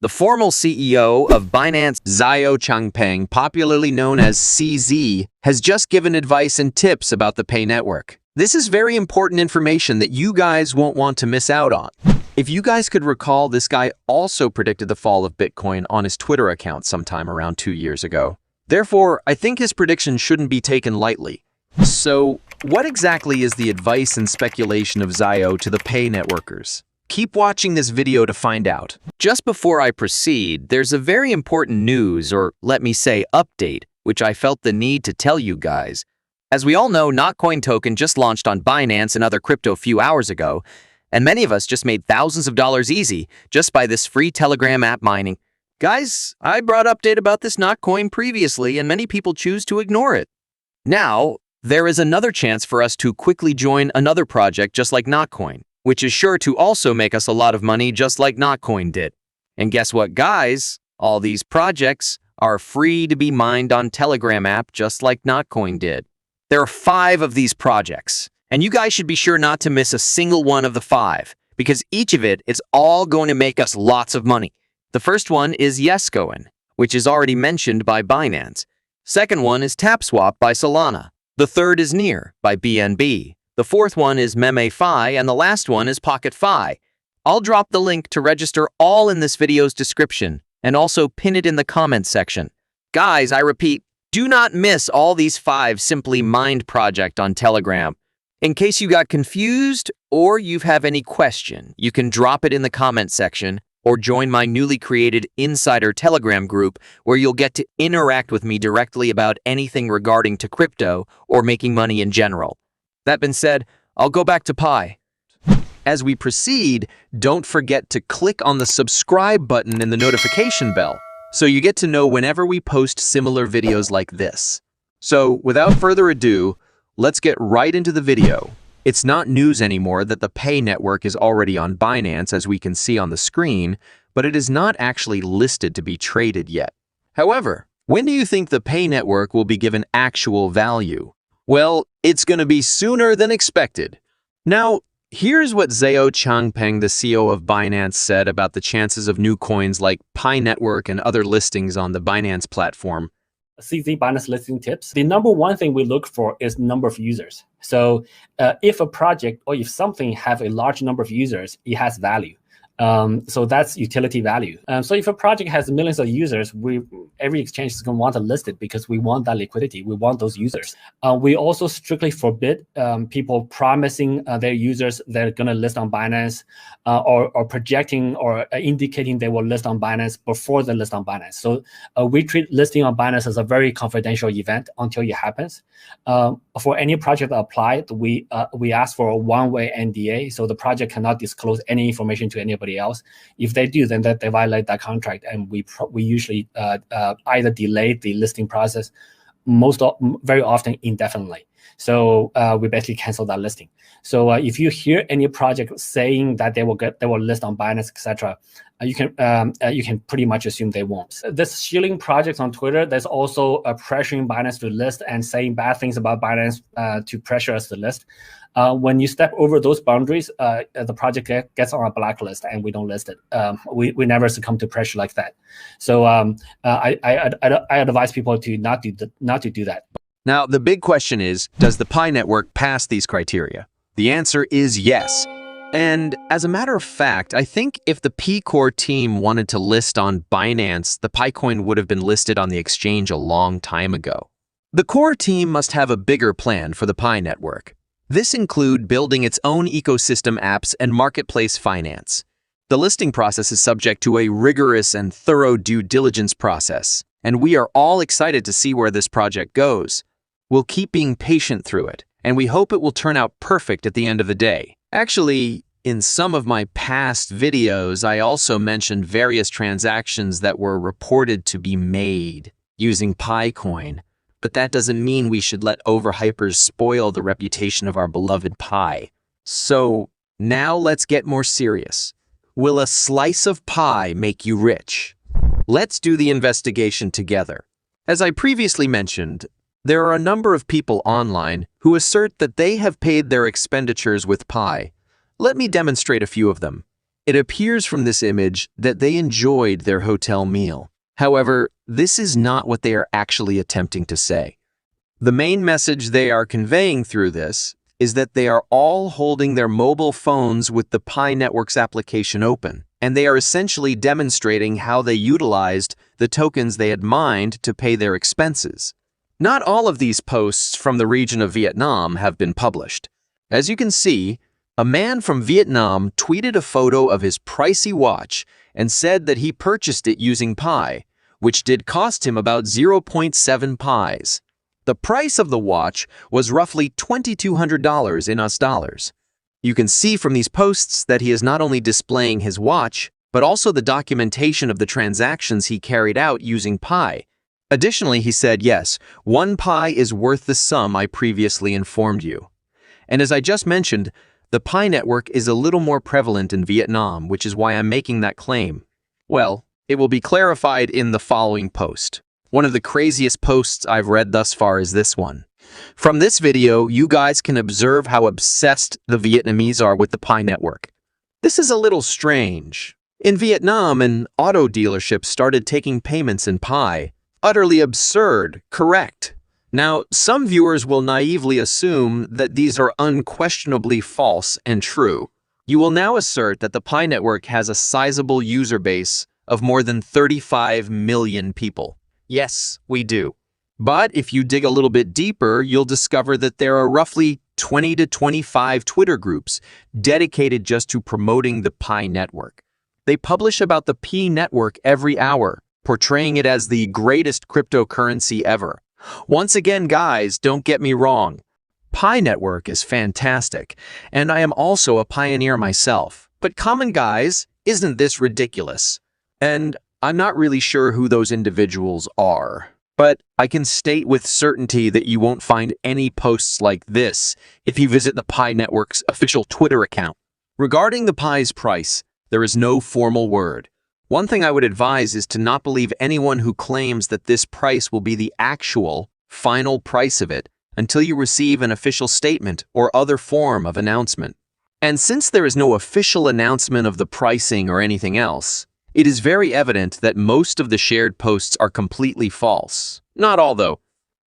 The former CEO of Binance, Xiao Changpeng, popularly known as CZ, has just given advice and tips about the Pay network. This is very important information that you guys won't want to miss out on. If you guys could recall, this guy also predicted the fall of Bitcoin on his Twitter account sometime around 2 years ago. Therefore, I think his prediction shouldn't be taken lightly. So, what exactly is the advice and speculation of Xiao to the Pay networkers? Keep watching this video to find out. Just before I proceed, there's a very important news, or let me say update, which I felt the need to tell you guys. As we all know, Notcoin token just launched on Binance and other crypto a few hours ago, and many of us just made thousands of dollars easy just by this free Telegram app mining. Guys, I brought update about this Notcoin previously, and many people choose to ignore it. Now, there is another chance for us to quickly join another project just like Notcoin, which is sure to also make us a lot of money just like Notcoin did. And guess what, guys? All these projects are free to be mined on Telegram app just like Notcoin did. There are 5 of these projects, and you guys should be sure not to miss a single one of the 5, because each of it is all going to make us lots of money. The first one is YESCOIN, which is already mentioned by Binance. Second one is TapSwap by Solana. The third is Near by BNB. The fourth one is MemeFi, and the last one is Pocketfi. I'll drop the link to register all in this video's description, and also pin it in the comments section. Guys, I repeat, do not miss all these 5 simply mined projects on Telegram. In case you got confused, or you have any question, you can drop it in the comment section, or join my newly created Insider Telegram group, where you'll get to interact with me directly about anything regarding to crypto or making money in general. That being said, I'll go back to Pi. As we proceed, don't forget to click on the subscribe button and the notification bell, so you get to know whenever we post similar videos like this. So, without further ado, let's get right into the video. It's not news anymore that the Pay network is already on Binance, as we can see on the screen, but it is not actually listed to be traded yet. However, when do you think the Pay network will be given actual value? Well, it's going to be sooner than expected. Now, here's what Xiao Changpeng, the CEO of Binance, said about the chances of new coins like Pi network and other listings on the Binance platform. CZ Binance listing tips. The number one thing we look for is number of users. So if a project or if something have a large number of users, it has value. So that's utility value. So if a project has millions of users, every exchange is going to want to list it because we want that liquidity. We want those users. We also strictly forbid people promising their users they're going to list on Binance or projecting or indicating they will list on Binance before they list on Binance. So we treat listing on Binance as a very confidential event until it happens. For any project that applied, we ask for a one-way NDA, so the project cannot disclose any information to anybody else. If they do, then they violate that contract, and we usually either delay the listing process, very often indefinitely. So we basically cancel that listing. So if you hear any project saying that they will list on Binance, etc., you can pretty much assume they won't. This shilling projects on Twitter, there's also pressuring Binance to list and saying bad things about Binance to pressure us to list. When you step over those boundaries, the project gets on a blacklist and we don't list it. We never succumb to pressure like that. So I advise people to not to do that. Now, the big question is, does the Pi network pass these criteria? The answer is yes. And as a matter of fact, I think if the P-Core team wanted to list on Binance, the PiCoin would have been listed on the exchange a long time ago. The core team must have a bigger plan for the Pi network. This includes building its own ecosystem apps and marketplace finance. The listing process is subject to a rigorous and thorough due diligence process, and we are all excited to see where this project goes. We'll keep being patient through it, and we hope it will turn out perfect at the end of the day. Actually, in some of my past videos, I also mentioned various transactions that were reported to be made using PiCoin, but that doesn't mean we should let overhypers spoil the reputation of our beloved Pi. So, now let's get more serious. Will a slice of pie make you rich? Let's do the investigation together. As I previously mentioned, there are a number of people online who assert that they have paid their expenditures with Pi. Let me demonstrate a few of them. It appears from this image that they enjoyed their hotel meal. However, this is not what they are actually attempting to say. The main message they are conveying through this is that they are all holding their mobile phones with the Pi Network's application open, and they are essentially demonstrating how they utilized the tokens they had mined to pay their expenses. Not all of these posts from the region of Vietnam have been published. As you can see, a man from Vietnam tweeted a photo of his pricey watch and said that he purchased it using Pi, which did cost him about 0.7 Pis. The price of the watch was roughly $2,200 in US dollars. You can see from these posts that he is not only displaying his watch, but also the documentation of the transactions he carried out using Pi. Additionally, he said, yes, 1 Pi is worth the sum I previously informed you. And as I just mentioned, the Pi network is a little more prevalent in Vietnam, which is why I'm making that claim. Well, it will be clarified in the following post. One of the craziest posts I've read thus far is this one. From this video, you guys can observe how obsessed the Vietnamese are with the Pi network. This is a little strange. In Vietnam, an auto dealership started taking payments in Pi. Utterly absurd, correct? Now, some viewers will naively assume that these are unquestionably false and true. You will now assert that the Pi network has a sizable user base of more than 35 million people. Yes, we do. But if you dig a little bit deeper, you'll discover that there are roughly 20 to 25 Twitter groups dedicated just to promoting the Pi network. They publish about the Pi network every hour, portraying it as the greatest cryptocurrency ever. Once again, guys, don't get me wrong. Pi network is fantastic, and I am also a pioneer myself. But common guys, isn't this ridiculous? And I'm not really sure who those individuals are, but I can state with certainty that you won't find any posts like this if you visit the Pi network's official Twitter account. Regarding the Pi's price, there is no formal word. One thing I would advise is to not believe anyone who claims that this price will be the actual, final price of it until you receive an official statement or other form of announcement. And since there is no official announcement of the pricing or anything else, it is very evident that most of the shared posts are completely false. Not all, though.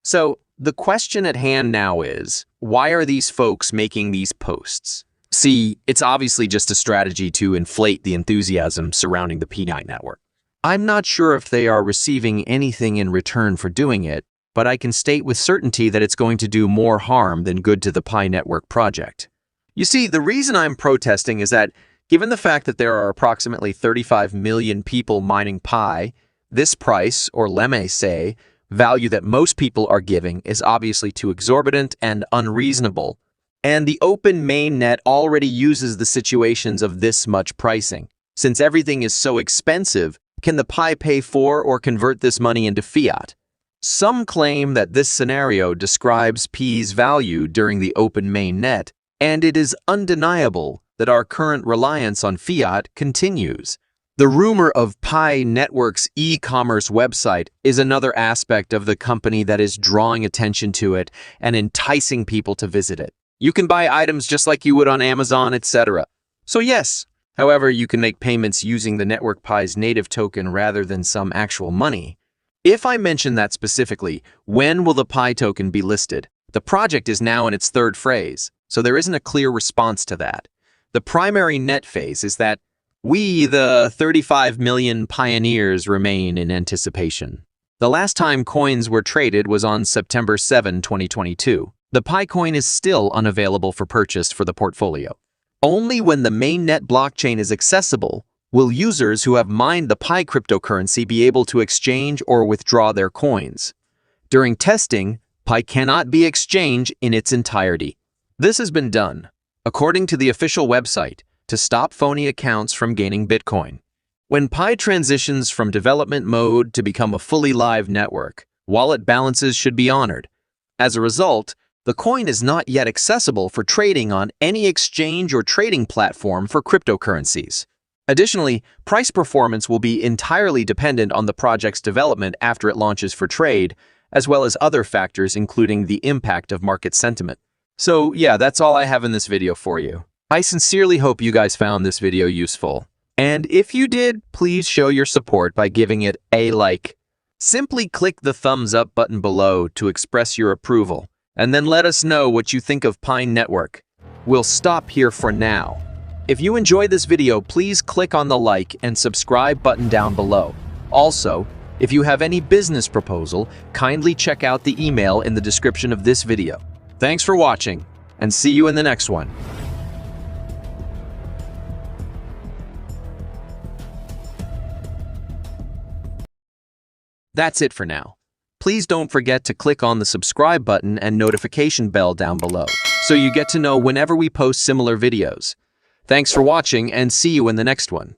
So, the question at hand now is, why are these folks making these posts? See, it's obviously just a strategy to inflate the enthusiasm surrounding the Pi network. I'm not sure if they are receiving anything in return for doing it, but I can state with certainty that it's going to do more harm than good to the Pi network project. You see, the reason I'm protesting is that given the fact that there are approximately 35 million people mining Pi, this price, or lemme say, value that most people are giving is obviously too exorbitant and unreasonable, and the open mainnet already uses the situations of this much pricing. Since everything is so expensive, can the Pi pay for or convert this money into fiat? Some claim that this scenario describes Pi's value during the open mainnet, and it is undeniable that our current reliance on fiat continues. The rumor of Pi Network's e-commerce website is another aspect of the company that is drawing attention to it and enticing people to visit it. You can buy items just like you would on Amazon, etc. So yes, however, you can make payments using the network Pi's native token rather than some actual money. If I mention that specifically, when will the Pi token be listed? The project is now in its third phase, so there isn't a clear response to that. The primary net phase is that we, the 35 million pioneers, remain in anticipation. The last time coins were traded was on September 7, 2022. The Pi coin is still unavailable for purchase for the portfolio. Only when the mainnet blockchain is accessible will users who have mined the Pi cryptocurrency be able to exchange or withdraw their coins. During testing, Pi cannot be exchanged in its entirety. This has been done, according to the official website, to stop phony accounts from gaining Bitcoin. When Pi transitions from development mode to become a fully live network, wallet balances should be honored. As a result, the coin is not yet accessible for trading on any exchange or trading platform for cryptocurrencies. Additionally, price performance will be entirely dependent on the project's development after it launches for trade, as well as other factors including the impact of market sentiment. So yeah, that's all I have in this video for you. I sincerely hope you guys found this video useful. And if you did, please show your support by giving it a like. Simply click the thumbs up button below to express your approval, and then let us know what you think of Pine Network. We'll stop here for now. If you enjoyed this video, please click on the like and subscribe button down below. Also, if you have any business proposal, kindly check out the email in the description of this video. Thanks for watching, and see you in the next one. That's it for now. Please don't forget to click on the subscribe button and notification bell down below, so you get to know whenever we post similar videos. Thanks for watching, and see you in the next one.